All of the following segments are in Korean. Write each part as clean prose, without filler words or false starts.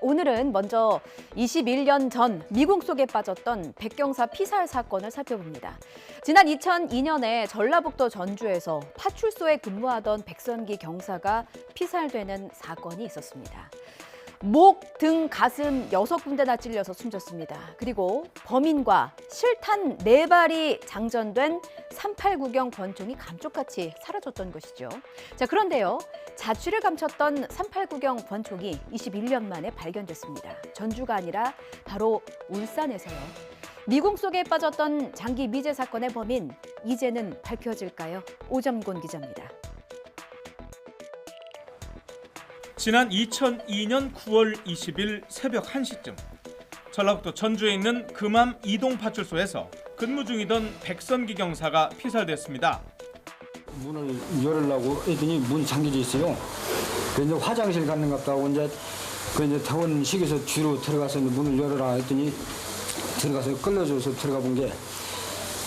오늘은 먼저 21년 전 미궁 속에 빠졌던 백경사 피살 사건을 살펴봅니다. 지난 2002년에 전라북도 전주에서 파출소에 근무하던 백선기 경사가 피살되는 사건이 있었습니다. 목, 등, 가슴 6군데나 찔려서 숨졌습니다. 그리고 범인과 실탄 4발이 장전된 389경 권총이 감쪽같이 사라졌던 것이죠. 자, 그런데요. 자취를 감췄던 389경 권총이 21년 만에 발견됐습니다. 전주가 아니라 바로 울산에서요. 미궁 속에 빠졌던 장기 미제 사건의 범인, 이제는 밝혀질까요? 오점곤 기자입니다. 지난 2002년 9월 20일 새벽 1시쯤 전라북도 전주에 있는 금암 이동파출소에서 근무 중이던 백선기 경사가 피살됐습니다. 문을 열으려고 했더니 문 잠겨져 있어요. 그래서 이제 화장실 갔는 것 같다고 이제 더운 식에서 뒤로 들어가서 문을 열어라 했더니 들어가서 끌려줘서 들어가 본 게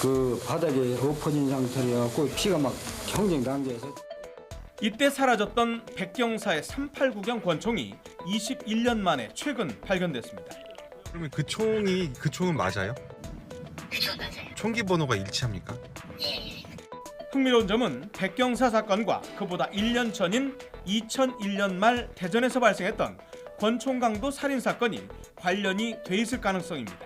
그 바닥에 엎어진 상태여갖고 피가 막 경쟁 단계에서. 이때 사라졌던 백경사의 389경 권총이 21년 만에 최근 발견됐습니다. 그러면 그 총은 맞아요? 그쵸, 맞아요. 총기 번호가 일치합니까? 예. 흥미로운 점은 백경사 사건과 그보다 1년 전인 2001년 말 대전에서 발생했던 권총 강도 살인 사건이 관련이 돼 있을 가능성입니다.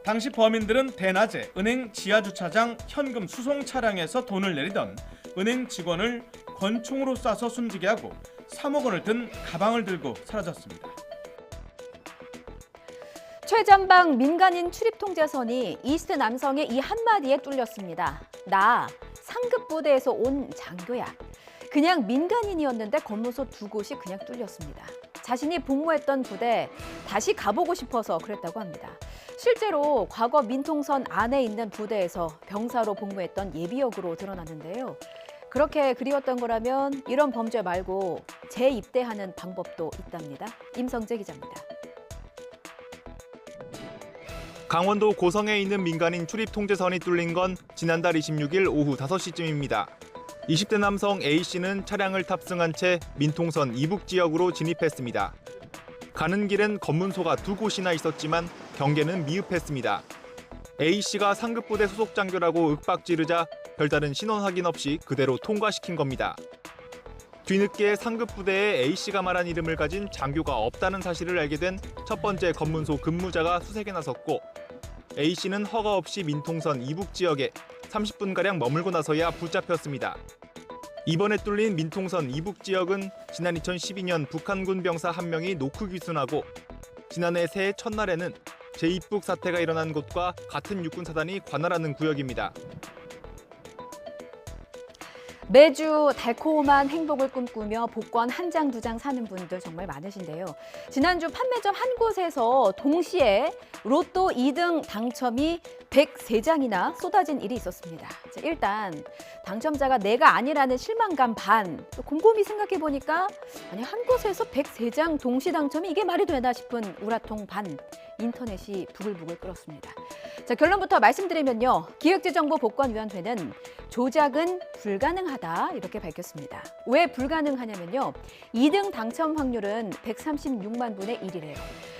당시 범인들은 대낮에 은행 지하주차장 현금 수송 차량에서 돈을 내리던 은행 직원을 권총으로 쏴서 숨지게 하고 3억 원을 든 가방을 들고 사라졌습니다. 최전방 민간인 출입 통제선이 이스트 남성의 이 한마디에 뚫렸습니다. 나 상급 부대에서 온 장교야. 그냥 민간인이었는데 검문소 2곳이 그냥 뚫렸습니다. 자신이 복무했던 부대 다시 가보고 싶어서 그랬다고 합니다. 실제로 과거 민통선 안에 있는 부대에서 병사로 복무했던 예비역으로 드러났는데요. 그렇게 그리웠던 거라면 이런 범죄 말고 재입대하는 방법도 있답니다. 임성재 기자입니다. 강원도 고성에 있는 민간인 출입 통제선이 뚫린 건 지난달 26일 오후 5시쯤입니다. 20대 남성 A씨는 차량을 탑승한 채 민통선 이북 지역으로 진입했습니다. 가는 길엔 검문소가 2곳이나 있었지만 경계는 미흡했습니다. A씨가 상급부대 소속 장교라고 윽박지르자 별다른 신원 확인 없이 그대로 통과시킨 겁니다. 뒤늦게 상급부대에 A씨가 말한 이름을 가진 장교가 없다는 사실을 알게 된 첫 번째 검문소 근무자가 수색에 나섰고 A씨는 허가 없이 민통선 이북 지역에 30분가량 머물고 나서야 붙잡혔습니다. 이번에 뚫린 민통선 이북 지역은 지난 2012년 북한군 병사 1명이 노크 귀순하고 지난해 새해 첫날에는 제2북 사태가 일어난 곳과 같은 육군 사단이 관할하는 구역입니다. 매주 달콤한 행복을 꿈꾸며 복권 한 장, 2장 사는 분들 정말 많으신데요. 지난주 판매점 한 곳에서 동시에 로또 2등 당첨이 103장이나 쏟아진 일이 있었습니다. 자, 일단 당첨자가 내가 아니라는 실망감 반, 또 곰곰이 생각해보니까 아니 한 곳에서 103장 동시 당첨이 이게 말이 되나 싶은 우라통 반, 인터넷이 부글부글 끓었습니다. 자, 결론부터 말씀드리면요. 기획재정부복권위원회는 조작은 불가능하다 이렇게 밝혔습니다. 왜 불가능하냐면요. 2등 당첨 확률은 136만 분의 1이래요.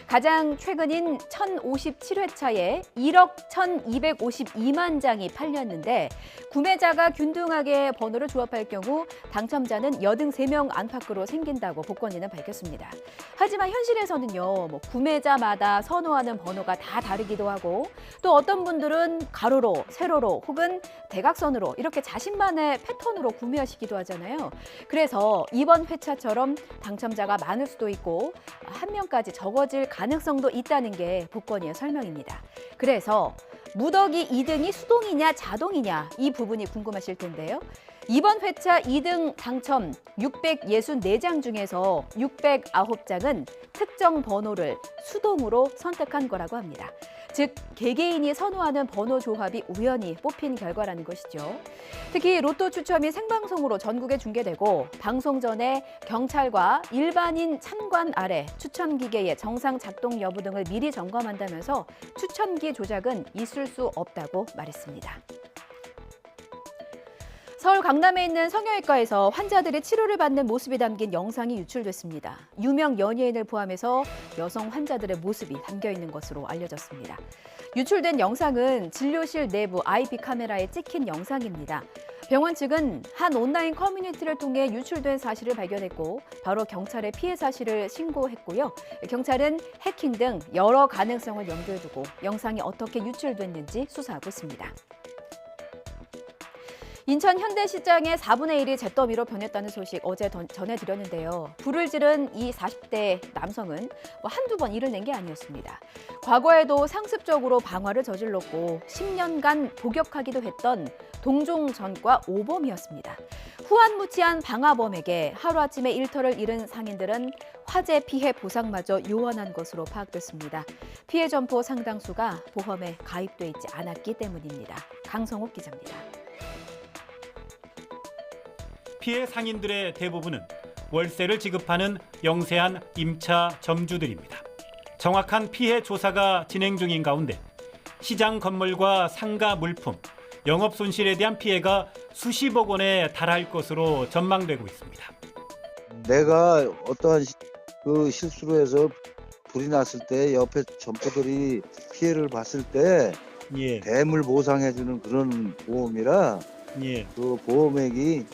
가장 최근인 1057회차에 1억 1252만 장이 팔렸는데 구매자가 균등하게 번호를 조합할 경우 당첨자는 여등 3명 안팎으로 생긴다고 복권위는 밝혔습니다. 하지만 현실에서는요. 구매자마다 선호하는 번호가 다 다르기도 하고 또 어떤 분들은 가로로, 세로로 혹은 대각선으로 이렇게 자신만의 패턴으로 구매하시기도 하잖아요. 그래서 이번 회차처럼 당첨자가 많을 수도 있고 한 명까지 적어질 가능성도 있다는 게 복권위의 설명입니다. 그래서 무더기 2등이 수동이냐 자동이냐 이 부분이 궁금하실 텐데요. 이번 회차 2등 당첨 664장 중에서 609장은 특정 번호를 수동으로 선택한 거라고 합니다. 즉 개개인이 선호하는 번호 조합이 우연히 뽑힌 결과라는 것이죠. 특히 로또 추첨이 생방송으로 전국에 중계되고 방송 전에 경찰과 일반인 참관 아래 추첨기계의 정상 작동 여부 등을 미리 점검한다면서 추첨기 조작은 있을 수 없다고 말했습니다. 서울 강남에 있는 성형외과에서 환자들이 치료를 받는 모습이 담긴 영상이 유출됐습니다. 유명 연예인을 포함해서 여성 환자들의 모습이 담겨 있는 것으로 알려졌습니다. 유출된 영상은 진료실 내부 IP 카메라에 찍힌 영상입니다. 병원 측은 한 온라인 커뮤니티를 통해 유출된 사실을 발견했고 바로 경찰에 피해 사실을 신고했고요. 경찰은 해킹 등 여러 가능성을 염두에 두고 영상이 어떻게 유출됐는지 수사하고 있습니다. 인천 현대시장의 4분의 1이 잿더미로 변했다는 소식 어제 전해드렸는데요. 불을 지른 이 40대 남성은 한두 번 일을 낸 게 아니었습니다. 과거에도 상습적으로 방화를 저질렀고 10년간 복역하기도 했던 동종전과 오범이었습니다. 후안무치한 방화범에게 하루아침에 일터를 잃은 상인들은 화재 피해 보상마저 요원한 것으로 파악됐습니다. 피해 점포 상당수가 보험에 가입돼 있지 않았기 때문입니다. 강성옥 기자입니다. 피해 상인들의 대부분은 월세를 지급하는 영세한 임차 점주들입니다. 정확한 피해 조사가 진행 중인 가운데 시장 건물과 상가 물품, 영업 손실에 대한 피해가 수십억 원에 달할 것으로 전망되고 있습니다. 내가 어떠한 그 실수로 해서 불이 났을 때 옆에 점포들이 피해를 봤을 때 대물 보상해주는 그런 보험이라 그 보험액이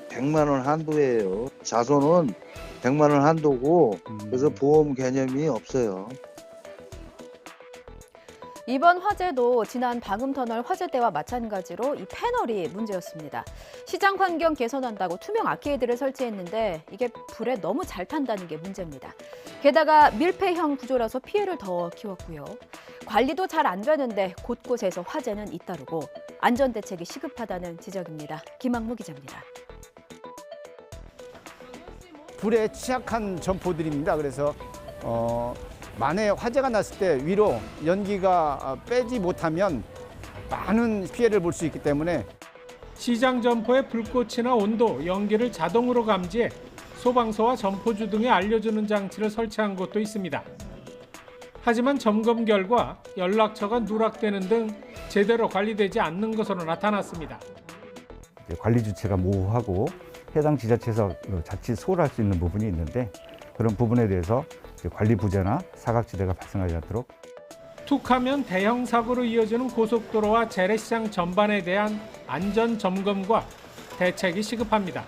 100만 원 한도예요. 자손은 100만 원 한도고 그래서 보험 개념이 없어요. 이번 화재도 지난 방음터널 화재 때와 마찬가지로 이 패널이 문제였습니다. 시장 환경 개선한다고 투명 아케이드를 설치했는데 이게 불에 너무 잘 탄다는 게 문제입니다. 게다가 밀폐형 구조라서 피해를 더 키웠고요. 관리도 잘 안 되는데 곳곳에서 화재는 잇따르고 안전대책이 시급하다는 지적입니다. 김학무 기자입니다. 불에 취약한 점포들입니다. 그래서 만에 화재가 났을 때 위로 연기가 빼지 못하면 많은 피해를 볼 수 있기 때문에 시장 점포의 불꽃이나 온도, 연기를 자동으로 감지해 소방서와 점포주 등에 알려주는 장치를 설치한 곳도 있습니다. 하지만 점검 결과 연락처가 누락되는 등 제대로 관리되지 않는 것으로 나타났습니다. 관리 주체가 모호하고 해당 지자체에서 자칫 소홀할 수 있는 부분이 있는데 그런 부분에 대해서 관리 부재나 사각지대가 발생하지 않도록 툭하면 대형 사고로 이어지는 고속도로와 재래시장 전반에 대한 안전 점검과 대책이 시급합니다.